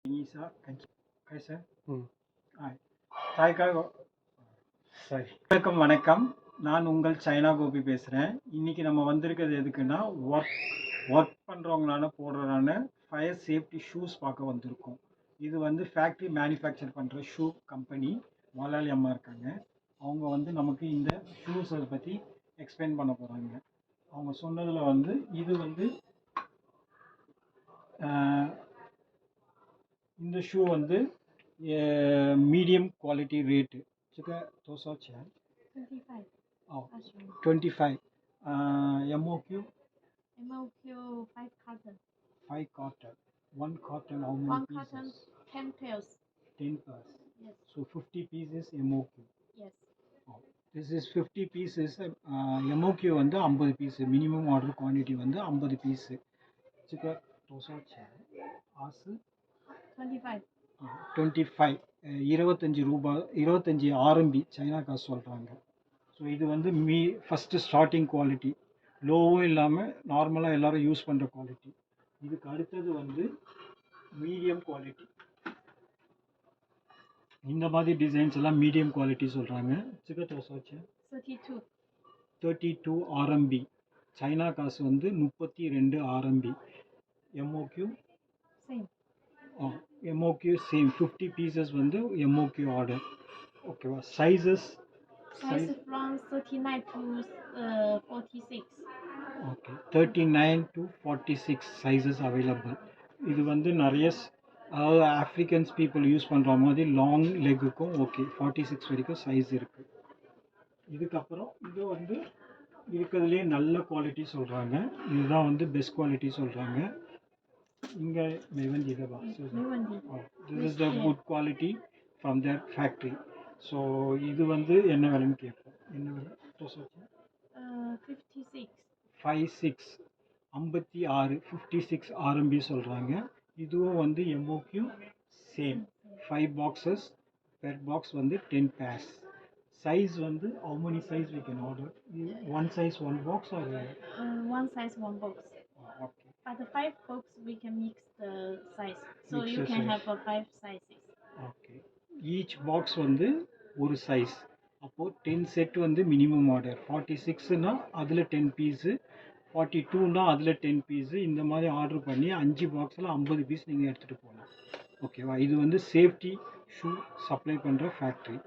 Nisa, कैसे? தாய்க்காக சரி. வணக்கம். நான் உங்கள் சைனா கோபி பேசுகிறேன். இன்றைக்கி நம்ம வந்திருக்கிறது எதுக்குன்னா ஒர்க் பண்ணுறவங்களான போடுறதான ஃபயர் சேஃப்டி ஷூஸ் பார்க்க வந்திருக்கோம். இது வந்து ஃபேக்ட்ரி மேனுஃபேக்சர் பண்ணுற ஷூ கம்பெனி முதலாளி அம்மா இருக்காங்க. அவங்க வந்து நமக்கு இந்த ஷூஸை பற்றி எக்ஸ்பிளைன் பண்ண போகிறாங்க. அவங்க சொன்னதில் வந்து இது வந்து இந்த ஷூ வந்து medium quality rate dosa chair 25 MOQ 5 carton. 5 carton. 1 carton how many One pieces? carton 10 pairs. 10 pairs. Yes. So 50 pieces MOQ. Yes. This is 50 pieces. MOQ வந்து 50 பீஸ், மினிமம் ஆர்டர் குவான்டிட்டி வந்து 50 பீஸ். சிக்கா தோசா சேர் ஆசு 25. 25 25 ரூபாய் 25 RMB சைனா காசு சொல்கிறாங்க. So இது வந்து first starting quality, லோவும் இல்லாமல் நார்மலாக எல்லோரும் யூஸ் பண்ணுற குவாலிட்டி. இதுக்கு அடுத்தது வந்து மீடியம் குவாலிட்டி. இந்த மாதிரி டிசைன்ஸ் எல்லாம் மீடியம் குவாலிட்டி சொல்கிறாங்க. சிக்கத்தோசாச்சு 32 RMB சைனா காசு வந்து 32 RMB. MOQ MOQ same 50 pieces வந்து MOQ ஆர்டர். ஓகேவா? Sizes Size from 39 to 46. Okay, 39 to 46 sizes available. இது வந்து நிறைய அதாவது ஆஃப்ரிக்கன்ஸ் பீப்புள் யூஸ் பண்ணுற மாதிரி லாங் லெக்குக்கும் ஓகே 46 வரைக்கும் சைஸ் இருக்குது. இதுக்கப்புறம் இது வந்து இருக்கிறதுலே நல்ல குவாலிட்டி சொல்கிறாங்க. இதுதான் வந்து பெஸ்ட் குவாலிட்டி சொல்கிறாங்க. இங்கே மெவந்தி இதவா this is the good quality from their factory. So இது வந்து என்ன விலைன்னு கேட்போம். என்ன விலை? 56 56 RMB சொல்கிறாங்க. இதுவும் வந்து MOQ same 5 boxes, per box வந்து 10 pairs. Size வந்து how many size we can order? One size one box or one size one box. Okay. But the 5 box we can mix the size, so Mix you the can size. have 5 sizes. Okay. Each box வந்து ஒரு size. அப்போது 10 set வந்து minimum order. 46னா அதில் 10 piece, 42னா அதில் 10 piece. இந்த மாதிரி order பண்ணி 5 பாக்ஸில் 50 பீஸ் நீங்கள் எடுத்துகிட்டு போகலாம். ஓகேவா? இது வந்து சேஃப்டி ஷூ சப்ளை பண்ணுற ஃபேக்ட்ரி.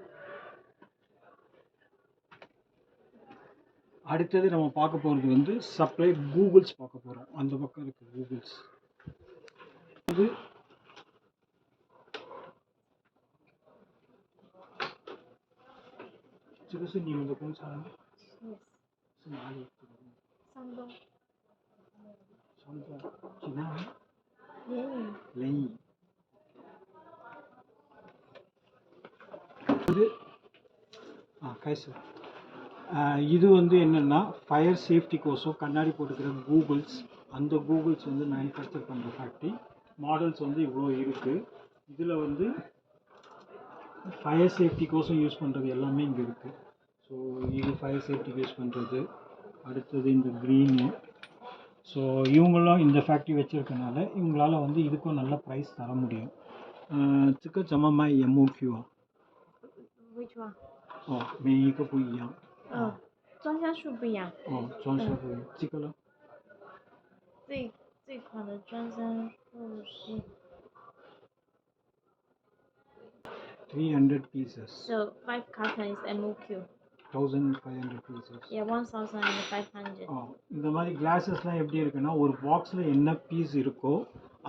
அடுத்தது நம்ம பார்க்க போகிறது வந்து சப்ளை கூகுள்ஸ் பார்க்க போகிறோம். அந்த பக்கம் இருக்குது கூகுள்ஸ். இது这个是你们的工厂吗？ Yes. 是哪里？山东。山东济南。联谊。இது开始。இது வந்து என்னென்னா ஃபயர் சேஃப்டி கோர்ஸும் கண்ணாடி போட்டுக்கிற கூகுள்ஸ். அந்த கூகுள்ஸ் வந்து மேனுஃபேக்சர் பண்ணுற ஃபேக்ட்ரி. மாடல்ஸ் வந்து இவ்வளோ இருக்குது. இதில் வந்து ஃபயர் சேஃப்டி கோர்ஸும் யூஸ் பண்ணுறது எல்லாமே இங்கே இருக்குது. ஸோ இது ஃபயர் சேஃப்டிக்கு யூஸ் பண்ணுறது. அடுத்தது இந்த க்ரீனு. ஸோ இவங்களும் இந்த ஃபேக்ட்ரி வச்சுருக்கனால இவங்களால் வந்து இதுக்கும் நல்ல ப்ரைஸ் தர முடியும். சிக்க சமமாக MOQ Which one? 每一个不一样。装箱数不一样。装箱不一样。这个呢？这款的装箱数是300 pieces. So 5 carton is MOQ. 1500 pieces. Yeah, 1500. இந்த மாதிரி கிளாஸஸ்லாம் எப்படி இருக்குன்னா, ஒரு பாக்ஸில் என்ன பீஸ் இருக்கோ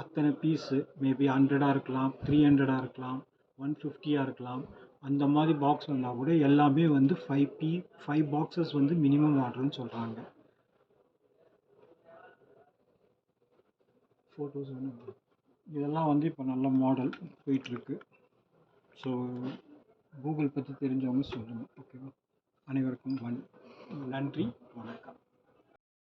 அத்தனை பீஸு மேபி 100 இருக்கலாம், 300 இருக்கலாம், 150 இருக்கலாம். அந்த மாதிரி பாக்ஸ் வந்தால் கூட எல்லாமே வந்து 5 பாக்ஸஸ் வந்து மினிமம் ஆர்டர்னு சொல்கிறாங்க. ஃபோட்டோஸ் வந்து இதெல்லாம் வந்து இப்போ நல்ல மாடல் போயிட்டுருக்கு. ஸோ கூகுள் பற்றி தெரிஞ்சவங்க சொல்லுங்கள். ஓகேவா? அனைவருக்கும் நன்றி, வணக்கம்.